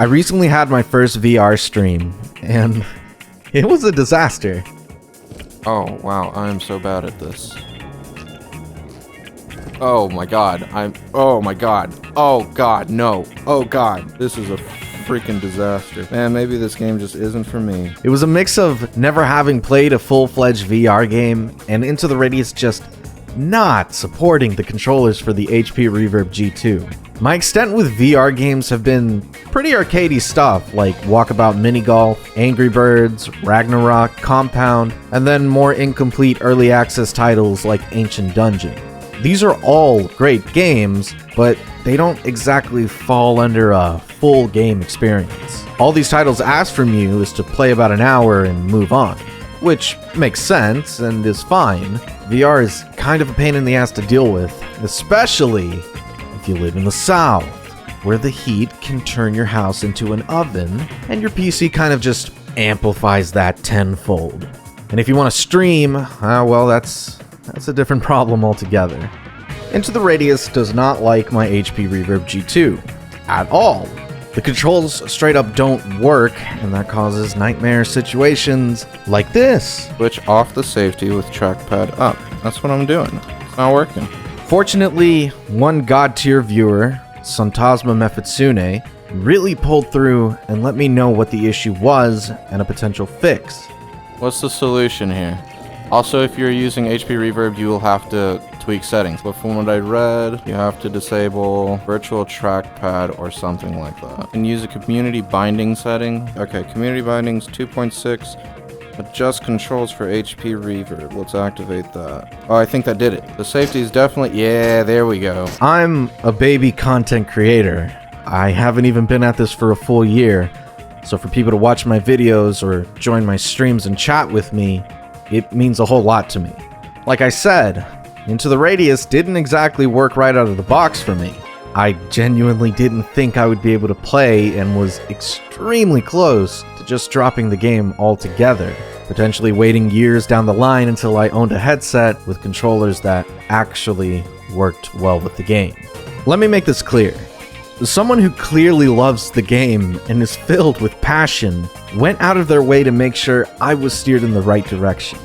I recently had my first VR stream, and it was a disaster. Oh, wow, I'm so bad at this. Oh my god, oh my god. Oh god, no. Oh god, this is a freaking disaster. Man, maybe this game just isn't for me. It was a mix of never having played a full-fledged VR game, and Into the Radius just not supporting the controllers for the HP Reverb G2. My extent with VR games have been pretty arcadey stuff like Walkabout Mini Golf, Angry Birds, Ragnarok, Compound, and then more incomplete early access titles like Ancient Dungeon. These are all great games, but they don't exactly fall under a full game experience. All these titles ask from you is to play about an hour and move on, which makes sense and is fine. VR is kind of a pain in the ass to deal with, especially if you live in the South, where the heat can turn your house into an oven, and your PC kind of just amplifies that tenfold. And if you want to stream, well, that's a different problem altogether. Into the Radius does not like my HP Reverb G2 at all. The controls straight up don't work, and that causes nightmare situations like this. Switch off the safety with trackpad up. That's what I'm doing. It's not working. Fortunately, one god-tier viewer, Santasma Mefitsune, really pulled through and let me know what the issue was and a potential fix. What's the solution here? Also, if you're using HP Reverb, you will have to tweak settings. But from what I read, you have to disable virtual trackpad or something like that. And use a community binding setting. Okay, community bindings 2.6. Adjust controls for HP Reverb. Let's activate that. Oh, I think that did it. The safety is definitely... Yeah, there we go. I'm a baby content creator. I haven't even been at this for a full year. So for people to watch my videos or join my streams and chat with me, it means a whole lot to me. Like I said, Into the Radius didn't exactly work right out of the box for me. I genuinely didn't think I would be able to play and was extremely close to just dropping the game altogether, potentially waiting years down the line until I owned a headset with controllers that actually worked well with the game. Let me make this clear. Someone who clearly loves the game and is filled with passion went out of their way to make sure I was steered in the right direction.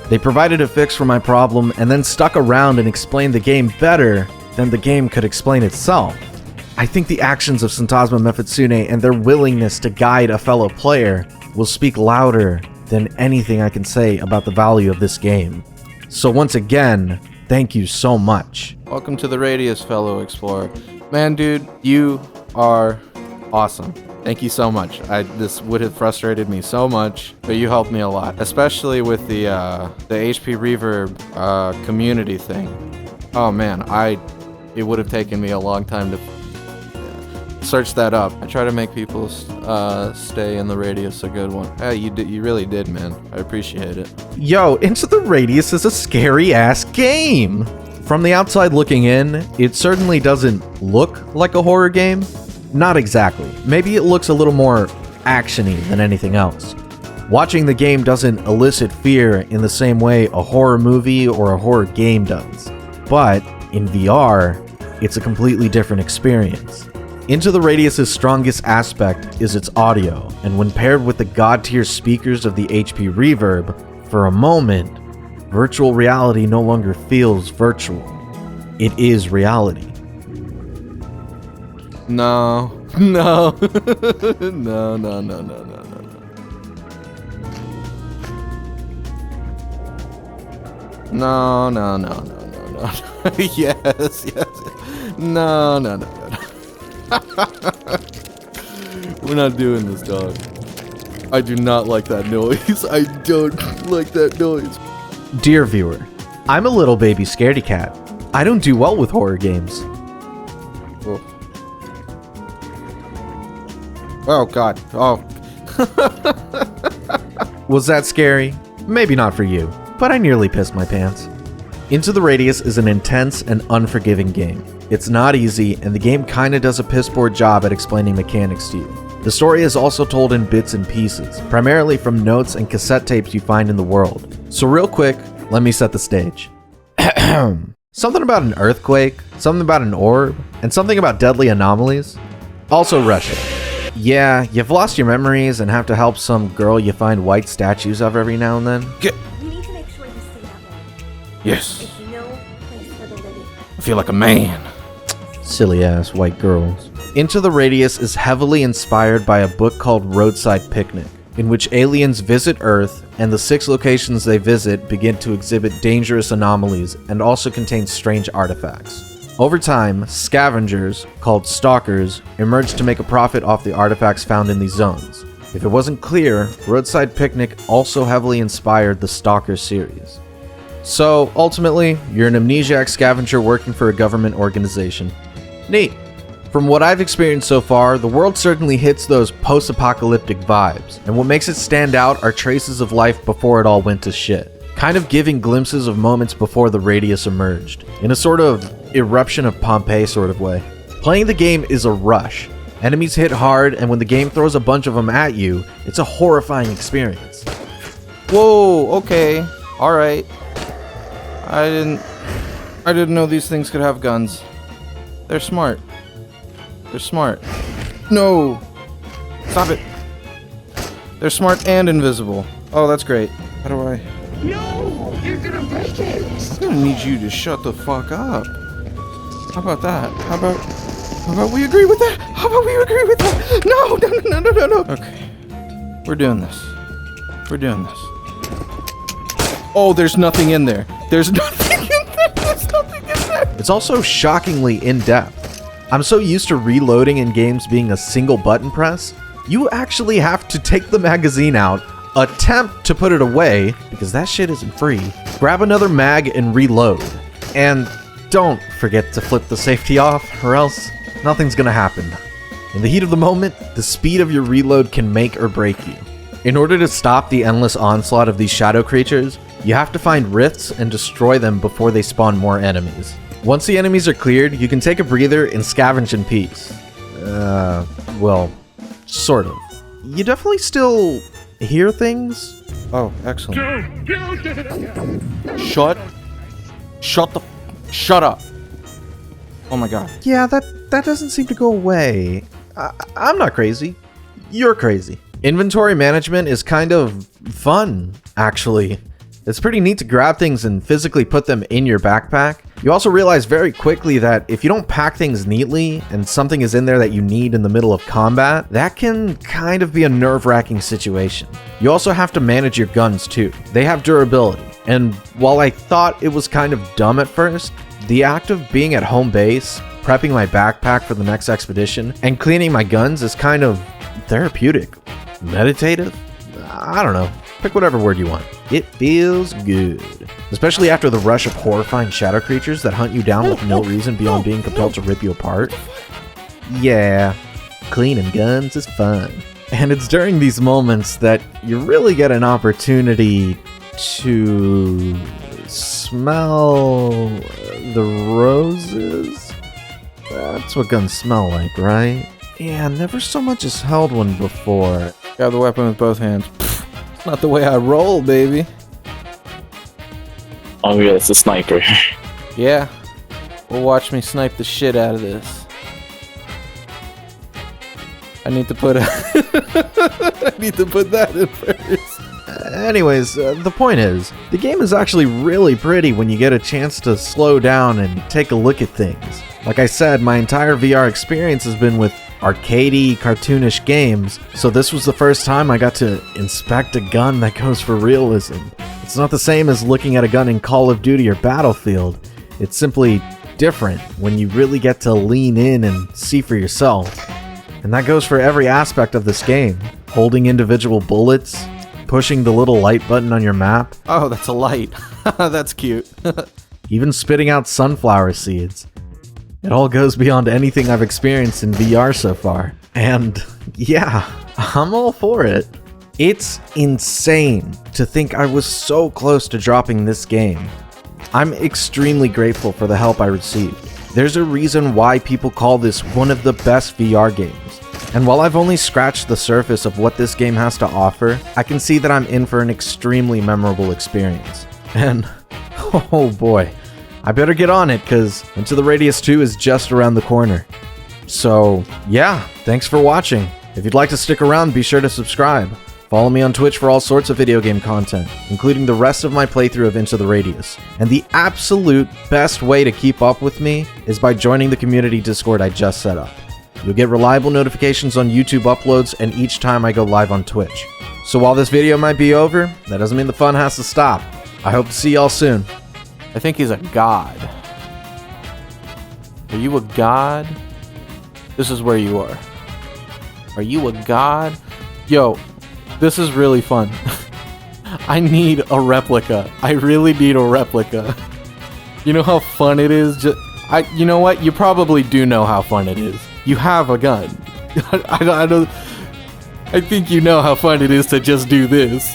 They provided a fix for my problem and then stuck around and explained the game better than the game could explain itself. I think the actions of Santasma Mefitsune and their willingness to guide a fellow player will speak louder than anything I can say about the value of this game. So once again, thank you so much. Welcome to the Radius, fellow explorer. Man, dude, you are awesome. Thank you so much. This would have frustrated me so much, but you helped me a lot, especially with the HP Reverb community thing. Oh man, it would have taken me a long time to search that up. I try to make people stay in the Radius a good one. Hey, you really did, man. I appreciate it. Yo, Into the Radius is a scary-ass game! From the outside looking in, it certainly doesn't look like a horror game. Not exactly. Maybe it looks a little more action-y than anything else. Watching the game doesn't elicit fear in the same way a horror movie or a horror game does. But in VR, it's a completely different experience. Into the Radius's strongest aspect is its audio, and when paired with the god-tier speakers of the HP Reverb, for a moment, virtual reality no longer feels virtual. It is reality. No. No. No. Yes. No. We're not doing this, dog. I do not like that noise. I don't like that noise. Dear viewer, I'm a little baby scaredy cat. I don't do well with horror games. Oh god. Oh. Was that scary? Maybe not for you, but I nearly pissed my pants. Into the Radius is an intense and unforgiving game. It's not easy, and the game kinda does a piss poor job at explaining mechanics to you. The story is also told in bits and pieces, primarily from notes and cassette tapes you find in the world. So real quick, let me set the stage. Something about an earthquake, something about an orb, and something about deadly anomalies. Also Russian. Yeah, you've lost your memories and have to help some girl you find white statues of every now and then. We need to make sure you stay that way. Yes. There's no place for the living. I feel like a man. Silly ass white girls. Into the Radius is heavily inspired by a book called Roadside Picnic, in which aliens visit Earth and the 6 locations they visit begin to exhibit dangerous anomalies and also contain strange artifacts. Over time, scavengers, called stalkers, emerge to make a profit off the artifacts found in these zones. If it wasn't clear, Roadside Picnic also heavily inspired the Stalker series. So, ultimately, you're an amnesiac scavenger working for a government organization. Neat. From what I've experienced so far, the world certainly hits those post-apocalyptic vibes, and what makes it stand out are traces of life before it all went to shit, kind of giving glimpses of moments before the Radius emerged, in a sort of eruption of Pompeii sort of way. Playing the game is a rush. Enemies hit hard, and when the game throws a bunch of them at you, it's a horrifying experience. Whoa, okay. Alright. I didn't know these things could have guns. They're smart. They're smart. No! Stop it! They're smart and invisible. Oh, that's great. How do I... No! You're gonna break it! I don't need you to shut the fuck up. How about that? How about we agree with that? How about we agree with that? No! Okay. We're doing this. We're doing this. Oh, there's nothing in there. There's nothing in there. There's nothing in there. It's also shockingly in-depth. I'm so used to reloading in games being a single button press, you actually have to take the magazine out, attempt to put it away, because that shit isn't free, grab another mag and reload. And don't forget to flip the safety off, or else nothing's gonna happen. In the heat of the moment, the speed of your reload can make or break you. In order to stop the endless onslaught of these shadow creatures, you have to find rifts and destroy them before they spawn more enemies. Once the enemies are cleared, you can take a breather and scavenge in peace. Well, sort of. You definitely still hear things? Oh, excellent. Don't Shut up. Oh my god. Yeah, that doesn't seem to go away. I'm not crazy. You're crazy. Inventory management is kind of fun, actually. It's pretty neat to grab things and physically put them in your backpack. You also realize very quickly that if you don't pack things neatly and something is in there that you need in the middle of combat, that can kind of be a nerve-wracking situation. You also have to manage your guns too. They have durability. And while I thought it was kind of dumb at first, the act of being at home base, prepping my backpack for the next expedition, and cleaning my guns is kind of therapeutic. Meditative? I don't know. Pick whatever word you want. It feels good. Especially after the rush of horrifying shadow creatures that hunt you down with no reason beyond being compelled to rip you apart. Yeah, cleaning guns is fun. And it's during these moments that you really get an opportunity to smell the roses? That's what guns smell like, right? Yeah, never so much as held one before. Grab the weapon with both hands. It's not the way I roll, baby. Oh yeah, it's a sniper. Yeah. Well, watch me snipe the shit out of this. I need to put that in first. Anyways, the point is, the game is actually really pretty when you get a chance to slow down and take a look at things. Like I said, my entire VR experience has been with arcadey, cartoonish games, so this was the first time I got to inspect a gun that goes for realism. It's not the same as looking at a gun in Call of Duty or Battlefield. It's simply different when you really get to lean in and see for yourself. And that goes for every aspect of this game. Holding individual bullets, pushing the little light button on your map, Oh, that's a light. That's cute. even spitting out sunflower seeds. It all goes beyond anything I've experienced in VR so far. And yeah, I'm all for it. It's insane to think I was so close to dropping this game. I'm extremely grateful for the help I received. There's a reason why people call this one of the best VR games. And while I've only scratched the surface of what this game has to offer, I can see that I'm in for an extremely memorable experience. And oh boy, I better get on it because Into the Radius 2 is just around the corner. So yeah, thanks for watching. If you'd like to stick around, be sure to subscribe. Follow me on Twitch for all sorts of video game content, including the rest of my playthrough of Into the Radius. And the absolute best way to keep up with me is by joining the community Discord I just set up. You'll get reliable notifications on YouTube uploads and each time I go live on Twitch. So while this video might be over, that doesn't mean the fun has to stop. I hope to see y'all soon. I think he's a god. Are you a god? This is where you are. Are you a god? Yo, this is really fun. I need a replica. I really need a replica. You know how fun it is? You know what? You probably do know how fun it is. You have a gun. I think you know how fun it is to just do this.